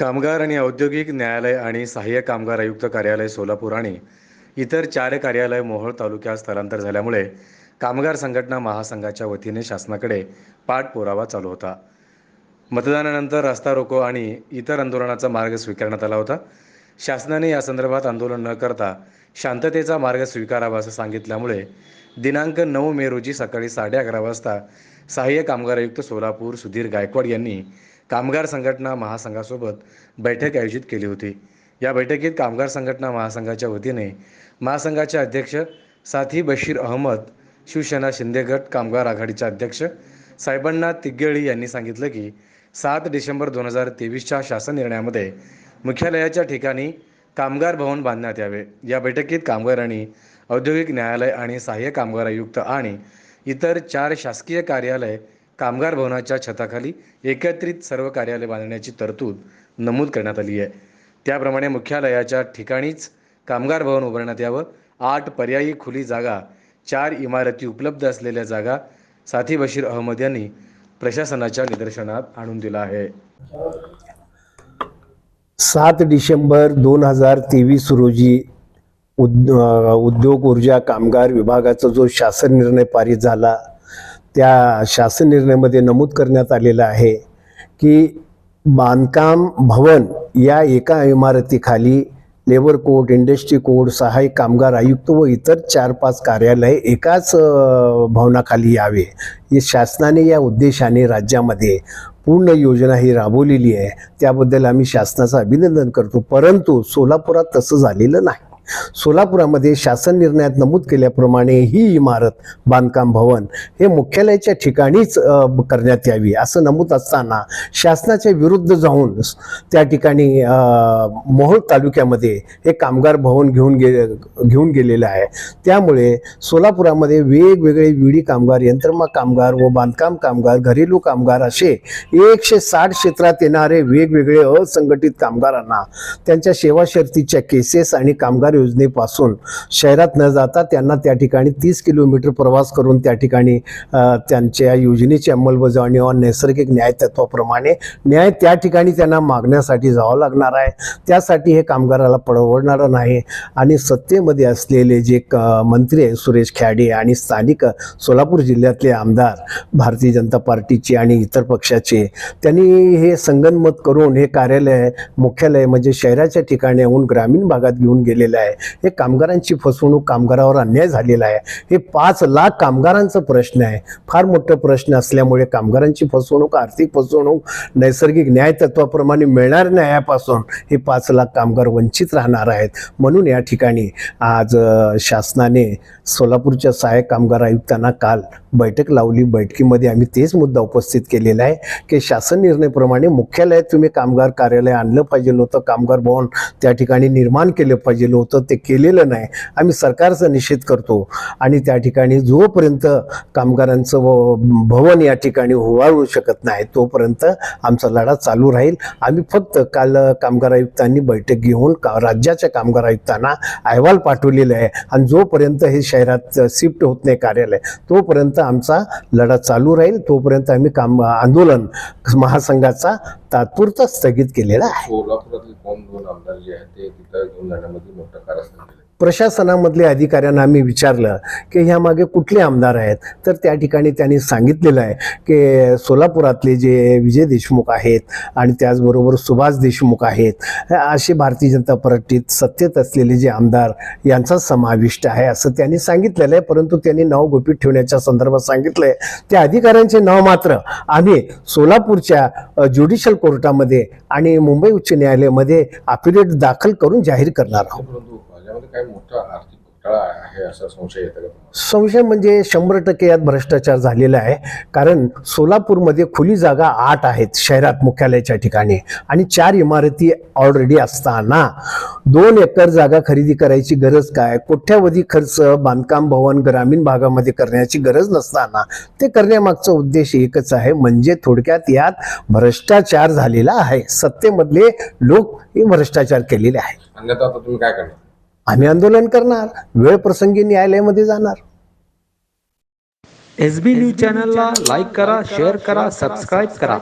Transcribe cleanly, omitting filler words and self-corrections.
कामगार आणि औद्योगिक न्यायालय आणि सहाय्यक कामगार आयुक्त कार्यालय सोलापूर आणि इतर 4 कार्यालय मोहोळ तालुक्यात स्थलांतर झाल्यामुळे कामगार संघटना महासंघाच्या वतीने शासनाकडे पाठपुरावा चालू होता. मतदानानंतर रस्ता रोको आणि इतर आंदोलनाचा मार्ग स्वीकारण्यात आला होता. शासनाने या संदर्भात आंदोलन न करता शांततेचा मार्ग स्वीकारावा असं सांगितल्यामुळे दिनांक 9 मे रोजी सकाळी 11:30 वाजता सहाय्यक कामगार आयुक्त सोलापूर सुधीर गायकवाड यांनी कामगार संघटना महासंघासोबत बैठक आयोजित केली होती. या बैठकीत कामगार संघटना महासंघाच्या वतीने महासंघाचे अध्यक्ष साथी बशीर अहमद, शिवसेना शिंदे गट कामगार आघाडीचे अध्यक्ष साहेबांना तिग्गेळी यांनी सांगितलं की 7 डिसेंबर 2023च्या शासन निर्णयामध्ये मुख्यालयाच्या ठिकाणी कामगार भवन बांधण्यात यावे. या बैठकीत कामगार आणि औद्योगिक न्यायालय आणि सहाय्यक कामगार आयुक्त आणि इतर 4 शासकीय कार्यालय कामगार भवनाच्या छताखाली एकत्रित सर्व कार्यालय बांधण्याची तरतूद नमूद करण्यात आली आहे. त्याप्रमाणे मुख्यालयाच्या ठिकाणीच कामगार भवन उभारण्यात यावं. 8 पर्यायी खुली जागा, 4 इमारती उपलब्ध असलेल्या जागा साथी बशीर अहमद यांनी प्रशासनाच्या निदर्शनात आणून दिला आहे. 7 डिसेंबर 2023 रोजी उद्योग ऊर्जा कामगार विभागाचा जो शासन निर्णय पारित झाला, त्या शासन निर्णयामध्ये नमूद करण्यात आलेलं आहे की बांधकाम भवन या एका इमारतीखाली लेबर कोर्ट, इंडस्ट्री कोर्ट, सहाय्यक कामगार आयुक्त व इतर 4-5 कार्यालय एकाच भवनाखाली यावे. हे शासनाने या उद्देशाने राज्यामध्ये पूर्ण योजना ही राबवलेली आहे. त्याबद्दल आम्ही शासनाचं अभिनंदन करतो. परंतु सोलापुरात तसं झालेलं नाही. सोलापुरामध्ये शासन निर्णयात नमूद केल्याप्रमाणे ही इमारत बांधकाम भवन हे मुख्यालयाच्या ठिकाणीच करण्यात यावी असं नमूद असताना शासनाच्या विरुद्ध जाऊन त्या ठिकाणी मोहोळ तालुक्यामध्ये हे कामगार भवन घेऊन गेलेलं आहे. त्यामुळे सोलापुरामध्ये वेगवेगळे विडी कामगार, यंत्रमाग कामगार व बांधकाम कामगार, घरेलू कामगार असे 160 क्षेत्रात येणारे वेगवेगळे असंघटित कामगारांना त्यांच्या सेवा शर्तीच्या केसेस आणि कामगार योजनेपासून शहरात न जाता त्यांना त्या ठिकाणी 30 किलोमीटर प्रवास करून त्या ठिकाणी त्यांच्या योजनेची अंमलबजावणी व नैसर्गिक न्याय तत्वाप्रमाणे न्याय त्या ठिकाणी त्यांना मागण्यासाठी जावं लागणार आहे. त्यासाठी हे कामगाराला परवडणारं नाही. आणि सत्तेमध्ये असलेले जे मंत्री आहे सुरेश खयाडे आणि स्थानिक सोलापूर जिल्ह्यातले आमदार भारतीय जनता पार्टीचे आणि इतर पक्षाचे, त्यांनी हे संगनमत करून हे कार्यालय मुख्यालय म्हणजे शहराच्या ठिकाणी येऊन ग्रामीण भागात घेऊन गेलेलं आहे. हे कामगारांची फसवणूक, कामगारावर अन्याय झालेला आहे. हे 5 लाख कामगारांचा प्रश्न आहे. फार मोठा प्रश्न असल्यामुळे कामगारांची फसवणूक, आर्थिक फसवणूक, नैसर्गिक न्याय तत्वाप्रमाणे मिळणाऱ्या न्यायापासून हे 5 लाख कामगार वंचित राहणार आहेत. म्हणून या ठिकाणी आज शासनाने सोलापूरच्या सहाय्यक कामगार आयुक्तांना काल बैठक लावली. बैठकीमध्ये आम्ही तेच मुद्दा उपस्थित केलेला आहे की शासन निर्णयाप्रमाणे मुख्यालयात तुम्ही कामगार कार्यालय आणलं पाहिजे होतं, कामगार भवन त्या ठिकाणी निर्माण केलं पाहिजे होतं, ते केलेलं नाही. आम्ही सरकारचा निषेध करतो आणि त्या ठिकाणी जोपर्यंत कामगारांचं भवन या ठिकाणी उभारू शकत नाही तोपर्यंत आमचा लढा चालू राहील. आम्ही फक्त काल कामगार आयुक्तांनी बैठक घेऊन राज्याच्या कामगार आयुक्तांना अहवाल पाठवलेला आहे आणि जोपर्यंत हे शहरात शिफ्ट होत नाही कार्यालय तोपर्यंत आमचा लढा चालू राहील. तोपर्यंत आम्ही आंदोलन महासंघाचा तात्पुरता स्थगित केलेला आहे. सोलापुरातील 2 आमदार जे आहेत ते तिथं घेऊन जाण्यामध्ये मोठा कारस्थान केलं. प्रशासनामधल्या अधिकाऱ्यांना आम्ही विचारलं की ह्यामागे कुठले आमदार आहेत, तर त्या ठिकाणी त्यांनी सांगितलेलं आहे की सोलापुरातले जे विजय देशमुख आहेत आणि त्याचबरोबर सुभाष देशमुख आहेत, असे भारतीय जनता पार्टीत सत्तेत असलेले जे आमदार यांचा समाविष्ट आहे असं त्यांनी सांगितलेलं आहे. परंतु त्यांनी नाव गुपित ठेवण्याच्या संदर्भात सांगितलं आहे. त्या अधिकाऱ्यांचे नाव मात्र आम्ही सोलापूरच्या ज्युडिशियल कोर्टामध्ये आणि मुंबई उच्च न्यायालयामध्ये अफिडेव्हिट दाखल करून जाहीर करणार आहोत. काही मोठा आर्थिक घोटाळा आहे असा संशय येतो का? संशय म्हणजे 100% यात भ्रष्टाचार झालेला आहे. कारण सोलापूरमध्ये खुली जागा 8 आहेत शहरात मुख्यालयाच्या ठिकाणी आणि 4 इमारती ऑलरेडी असताना 2 एकर जागा खरेदी करायची गरज काय, कोट्यावधी खर्च बांधकाम भवन ग्रामीण भागामध्ये करण्याची गरज नसताना ते करण्यामागचा उद्देश एकच आहे, म्हणजे थोडक्यात यात भ्रष्टाचार झालेला आहे. सत्तेमधले लोक हे भ्रष्टाचार केलेले आहे. अन्यथा आता तुम्ही काय करणार? आम्ही आंदोलन करणार, वेळ प्रसंगी न्यायालयामध्ये जाणार. SB न्यूज चॅनलला लाईक करा, शेअर करा, सबस्क्राईब करा.